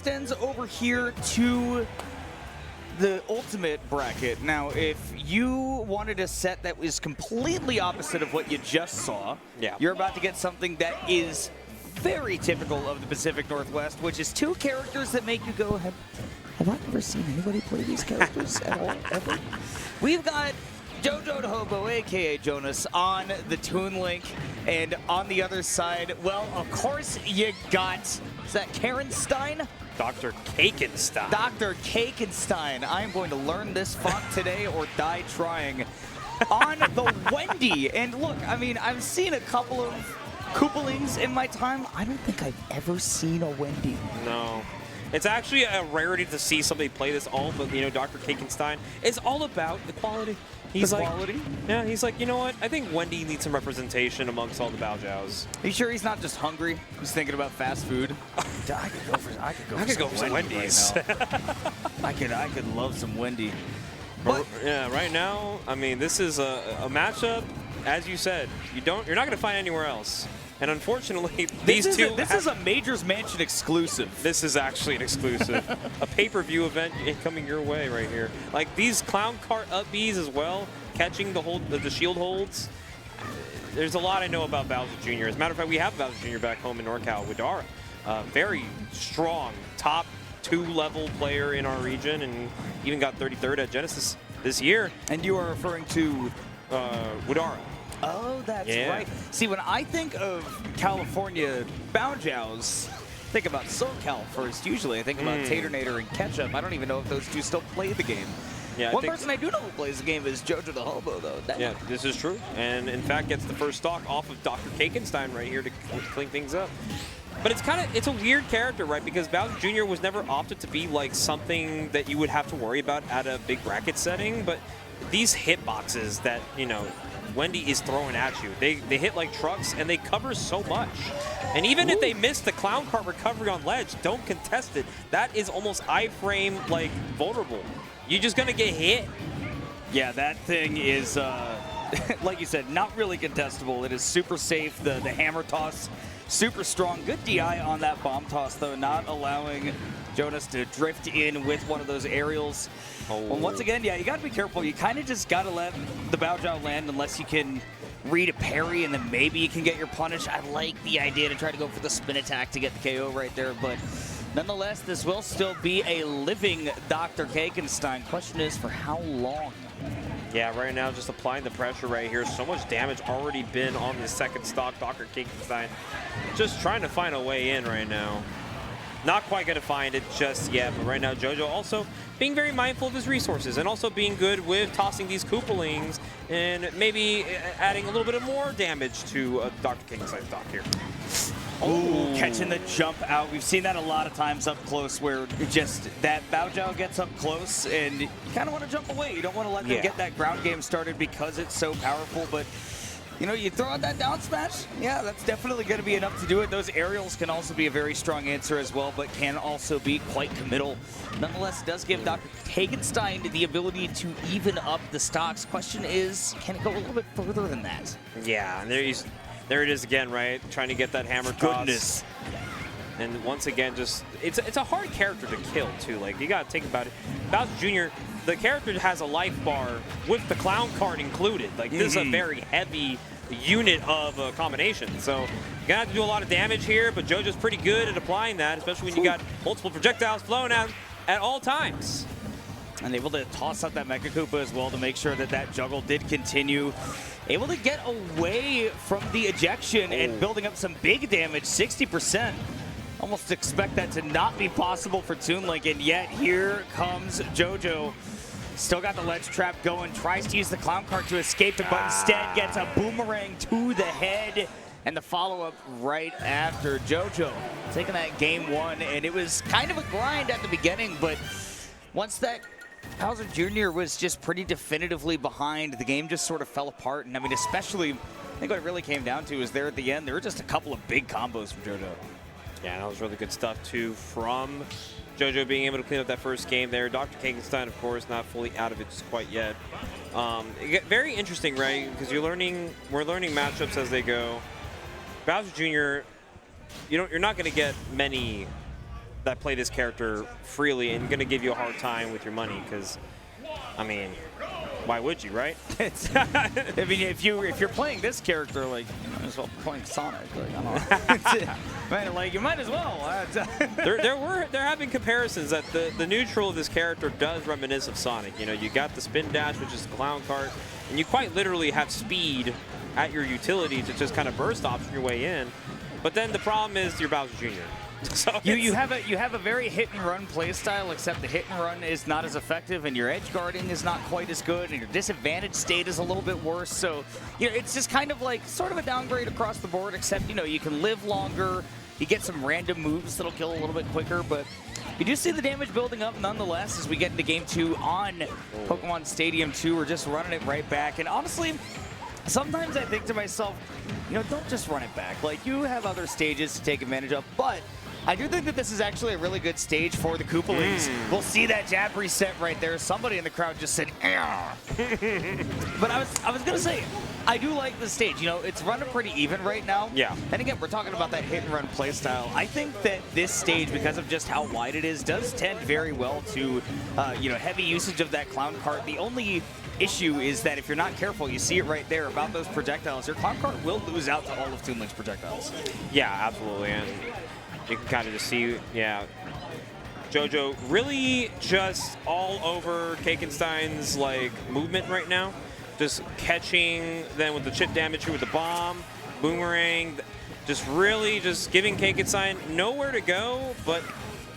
extends over here to the ultimate bracket. Now, if you wanted a set that was completely opposite of what you just saw, you're about to get something that is very typical of the Pacific Northwest, which is two characters that make you go, have I ever seen anybody play these characters at all, ever? We've got JoJoDaHoBo, a.k.a. Jonas, on the Toon link, and on the other side, well, of course, you got, is that Cakenstein? Dr. Cakenstein. Dr. Cakenstein. I am going to learn this font today or die trying. On the Wendy. And look, I mean, I've seen a couple of Koopalings in my time. I don't think I've ever seen a Wendy. No. It's actually a rarity to see somebody play this all, but, you know, Dr. Cakenstein is all about equality. He's like, yeah, he's like, you know what? I think Wendy needs some representation amongst all the Baojiaos. Are you sure he's not just hungry? He's thinking about fast food. I could go for some Wendy's. Right I could love some Wendy. But yeah, right now, I mean, this is a matchup, as you said, you're not going to find anywhere else. And unfortunately, this is a Majors Mansion exclusive. This is actually an exclusive. A pay-per-view event coming your way right here. Like these clown cart up Bs as well, catching the shield holds. There's a lot I know about Bowser Jr. As a matter of fact, we have Bowser Jr. back home in NorCal with Dara. Very strong, top 2 level player in our region, and even got 33rd at Genesis this year. And you are referring to Widara. Oh, that's right. See, when I think of California Baojiaos, think about SoCal first. Usually, I think about Taternator and Ketchup. I don't even know if those two still play the game. Yeah, One person I do know who plays the game is JoJoDaHoBo, though. Yeah, this is true. And in fact, gets the first stock off of Dr. Cakenstein right here to clean things up. But it's a weird character, right? Because Bowser Jr. was never opted to be like something that you would have to worry about at a big bracket setting. But these hitboxes that, you know, Wendy is throwing at you, they hit like trucks and they cover so much. And even if they miss the clown cart recovery on ledge, don't contest it. That is almost iframe like vulnerable. You're just gonna get hit. Yeah, that thing is, like you said, not really contestable. It is super safe. The hammer toss, super strong. Good DI on that bomb toss, though, not allowing Jonas to drift in with one of those aerials. Well, once again, yeah, you got to be careful. You kind of just got to let the Baojiao land unless you can read a parry, and then maybe you can get your punish. I like the idea to try to go for the spin attack to get the KO right there, but nonetheless, this will still be a living Dr. Cakenstein. Question is, for how long? Yeah, right now, just applying the pressure right here. So much damage already been on the second stock. Dr. Cakenstein just trying to find a way in right now. Not quite going to find it just yet, but right now JoJo also being very mindful of his resources and also being good with tossing these Koopalings and maybe adding a little bit of more damage to Dr. Cakenstein's stock here. Oh, catching the jump out. We've seen that a lot of times up close where it just that Baojiao gets up close and you kind of want to jump away. You don't want to let them get that ground game started because it's so powerful, but you know, you throw out that down smash, yeah, that's definitely going to be enough to do it. Those aerials can also be a very strong answer as well, but can also be quite committal. Nonetheless, it does give Dr. Cakenstein the ability to even up the stocks. Question is, can it go a little bit further than that? Yeah, and there it is again, right? Trying to get that hammer toss. Goodness. And once again, just it's a hard character to kill too. Like, you got to think about it. Bowser Jr., the character has a life bar with the clown card included. Like, this is a very heavy unit of a combination. So you're gonna have to do a lot of damage here, but JoJo's pretty good at applying that, especially when you got multiple projectiles flowing out at all times. And able to toss out that Mecha Koopa as well to make sure that that juggle did continue. Able to get away from the ejection and building up some big damage, 60%. Almost expect that to not be possible for Toon Link, and yet here comes JoJo. Still got the ledge trap going, tries to use the clown cart to escape it, but instead gets a boomerang to the head, and the follow-up right after. JoJo taking that game one, and it was kind of a grind at the beginning, but once that Bowser Jr. was just pretty definitively behind, the game just sort of fell apart, and I mean, especially, I think what it really came down to is there at the end, there were just a couple of big combos from JoJo. Yeah, that was really good stuff, too, from JoJo being able to clean up that first game there. Dr. Cakenstein, of course, not fully out of it just quite yet. Very interesting, right? Because we're learning matchups as they go. Bowser Jr., you're not going to get many that play this character freely and going to give you a hard time with your money because, I mean, why would you, right? I mean, if you're playing this character, like, you might as well be playing Sonic. Like, I don't know. Man, like, you might as well. there have been comparisons that the neutral of this character does reminisce of Sonic. You know, you got the spin dash, which is the clown cart, and you quite literally have speed at your utility to just kind of burst option your way in. But then the problem is you're Bowser Jr. So you have a very hit and run play style, except the hit and run is not as effective, and your edge guarding is not quite as good, and your disadvantage state is a little bit worse. So you know, it's just kind of like sort of a downgrade across the board, except you know you can live longer, you get some random moves that'll kill a little bit quicker, but you do see the damage building up nonetheless as we get into Game 2 on Pokemon Stadium 2. We're just running it right back, and honestly, sometimes I think to myself, you know, don't just run it back. Like, you have other stages to take advantage of, but I do think that this is actually a really good stage for the Koopalings. We'll see that jab reset right there. Somebody in the crowd just said, "Ah." But I was gonna say, I do like the stage. You know, it's running pretty even right now. Yeah. And again, we're talking about that hit and run play style. I think that this stage, because of just how wide it is, does tend very well to, you know, heavy usage of that clown cart. The only issue is that if you're not careful, you see it right there about those projectiles. Your clown cart will lose out to all of Toon Link's projectiles. Yeah, absolutely. And you can kind of just see, yeah, JoJo really just all over Cakenstein's like movement right now. Just catching them with the chip damage with the bomb, boomerang, just really just giving Cakenstein nowhere to go, but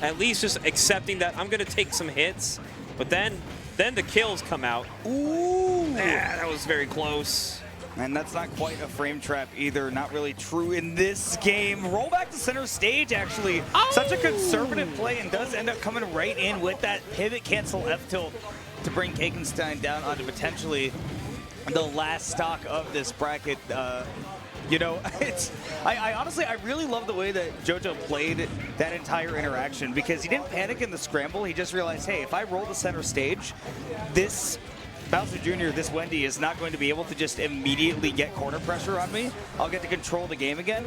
at least just accepting that I'm going to take some hits. But then the kills come out. Ooh, yeah, that was very close. And that's not quite a frame trap either. Not really true in this game. Roll back to center stage, actually. Oh! Such a conservative play, and does end up coming right in with that pivot cancel F tilt to bring Cakenstein down onto potentially the last stock of this bracket. You know, I honestly, I really love the way that JoJo played that entire interaction, because he didn't panic in the scramble. He just realized, hey, if I roll the center stage, this Bowser Jr., this Wendy, is not going to be able to just immediately get corner pressure on me. I'll get to control the game again.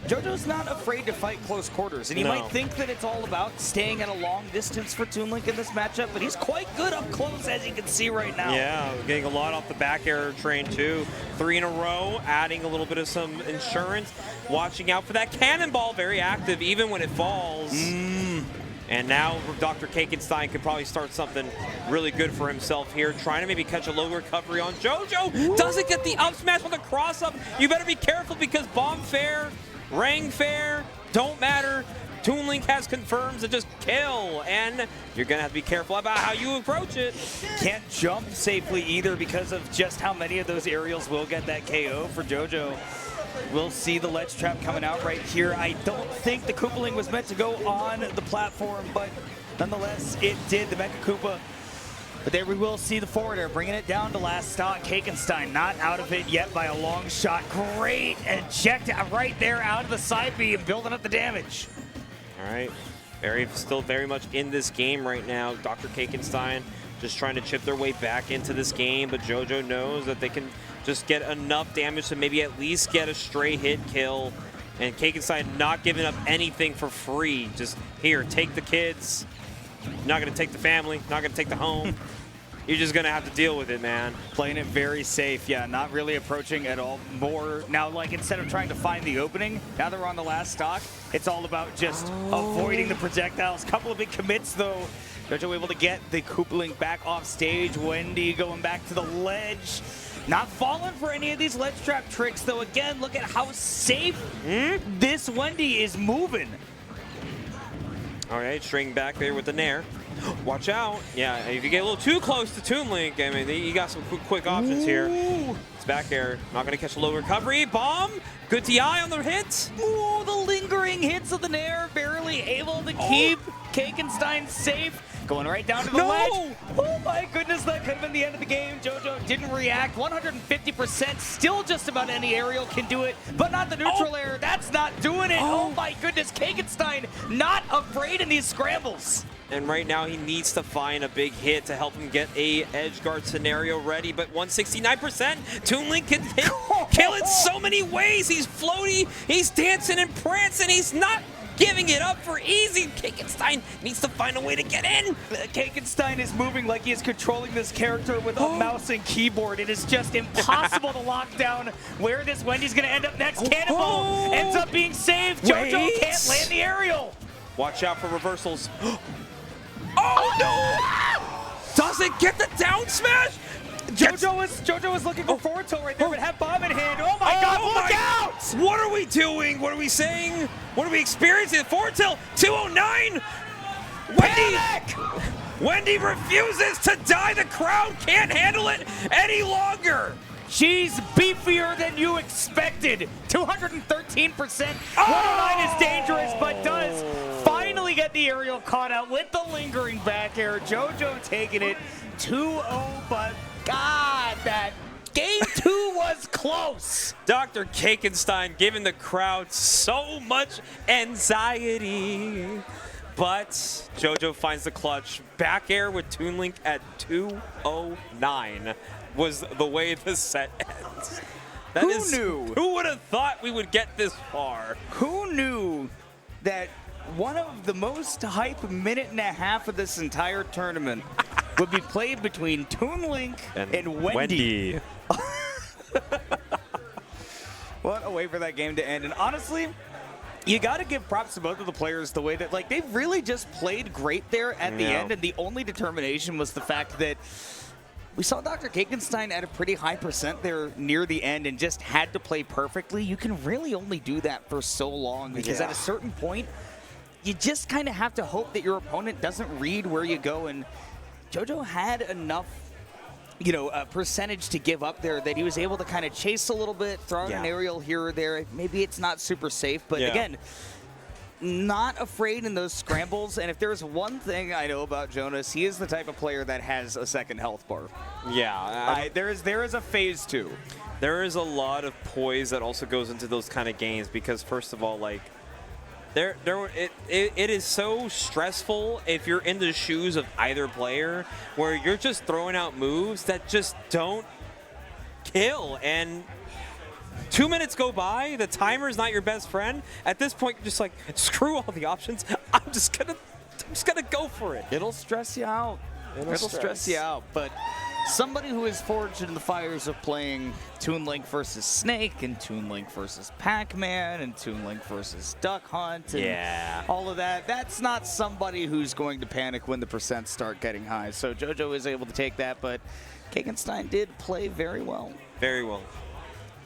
JoJo's not afraid to fight close quarters, and you might think that it's all about staying at a long distance for Toon Link in this matchup, but he's quite good up close, as you can see right now. Yeah, getting a lot off the back air train too. 3 in a row, adding a little bit of some insurance. Watching out for that cannonball, very active even when it falls. And now Dr. Cakenstein could probably start something really good for himself here, trying to maybe catch a low recovery on JoJo. Doesn't get the up smash with the cross up. You better be careful, because bomb fair, rang fair, don't matter. Toon Link has confirms to just kill, and you're gonna have to be careful about how you approach it. Can't jump safely either because of just how many of those aerials will get that KO for JoJo. We'll see the ledge trap coming out right here. I don't think the Koopaling was meant to go on the platform, but nonetheless, it did. The Mecha Koopa. But there we will see the forward air, bringing it down to last stock. Cakenstein not out of it yet by a long shot. Great eject right there out of the side beam, building up the damage. All right, still very much in this game right now. Dr. Cakenstein just trying to chip their way back into this game, but JoJo knows that they can just get enough damage to maybe at least get a stray hit kill. And Cakenstein not giving up anything for free. Just here, take the kids. Not gonna take the family, not gonna take the home. You're just gonna have to deal with it, man. Playing it very safe, yeah, not really approaching at all. More now, like, instead of trying to find the opening, now that we're on the last stock, it's all about just avoiding the projectiles. Couple of big commits though. JoJo able to get the Koopaling back off stage. Wendy going back to the ledge. Not falling for any of these ledge trap tricks though. Again, look at how safe this Wendy is moving. All right, string back there with the Nair. Watch out. Yeah, if you get a little too close to Toon Link, I mean, you got some quick options here. It's back air. Not going to catch a low recovery. Bomb. Good TI on the hit. Ooh, the lingering hits of the Nair. Barely able to keep Cakenstein safe. Going right down to the ledge. Oh my goodness, that could have been the end of the game. JoJo didn't react. 150%. Still just about any aerial can do it, but not the neutral air. That's not doing it. Oh my goodness, Cakenstein not afraid in these scrambles. And right now he needs to find a big hit to help him get a edge guard scenario ready, but 169%. Toon Link can kill it so many ways. He's floaty, he's dancing and prancing, he's not giving it up for easy. Cakenstein needs to find a way to get in. Cakenstein is moving like he is controlling this character with a mouse and keyboard. It is just impossible to lock down where this Wendy's going to end up next. Cannonball ends up being saved. JoJo can't land the aerial. Watch out for reversals. Oh, no! Doesn't get the down smash. JoJo was looking for forward tilt right there, but had bomb in hand. Oh my God, look out! What are we doing? What are we saying? What are we experiencing? Forward tilt, 209! Wendy refuses to die. The crowd can't handle it any longer. She's beefier than you expected. 213%. 109 is dangerous, but does finally get the aerial caught out with the lingering back air. JoJo taking it 2-0, but God, that game 2 was close. Dr. Cakenstein giving the crowd so much anxiety. But JoJo finds the clutch. Back air with Toon Link at 209 was the way the set ends. Who knew? Who would have thought we would get this far? Who knew that one of the most hype minute and a half of this entire tournament would be played between Toon Link and Wendy. What a way for that game to end. And honestly, you got to give props to both of the players the way that, like, they've really just played great there at the end. And the only determination was the fact that we saw Dr. Cakenstein at a pretty high percent there near the end and just had to play perfectly. You can really only do that for so long because at a certain point, you just kind of have to hope that your opponent doesn't read where you go. And JoJo had enough, you know, percentage to give up there that he was able to kind of chase a little bit, throw an aerial here or there. Maybe it's not super safe, but again, not afraid in those scrambles. And if there's one thing I know about Jonas, he is the type of player that has a second health bar. Yeah. There is a phase 2. There is a lot of poise that also goes into those kind of games because, first of all, like, it is so stressful if you're in the shoes of either player where you're just throwing out moves that just don't kill. And 2 minutes go by, the timer is not your best friend. At this point, you're just like, screw all the options. I'm just gonna go for it. It'll stress you out. It'll stress you out. But somebody who is forged in the fires of playing Toon Link versus Snake and Toon Link versus Pac-Man and Toon Link versus Duck Hunt and all of that, that's not somebody who's going to panic when the percents start getting high. So JoJo is able to take that, but Cakenstein did play very well. Very well.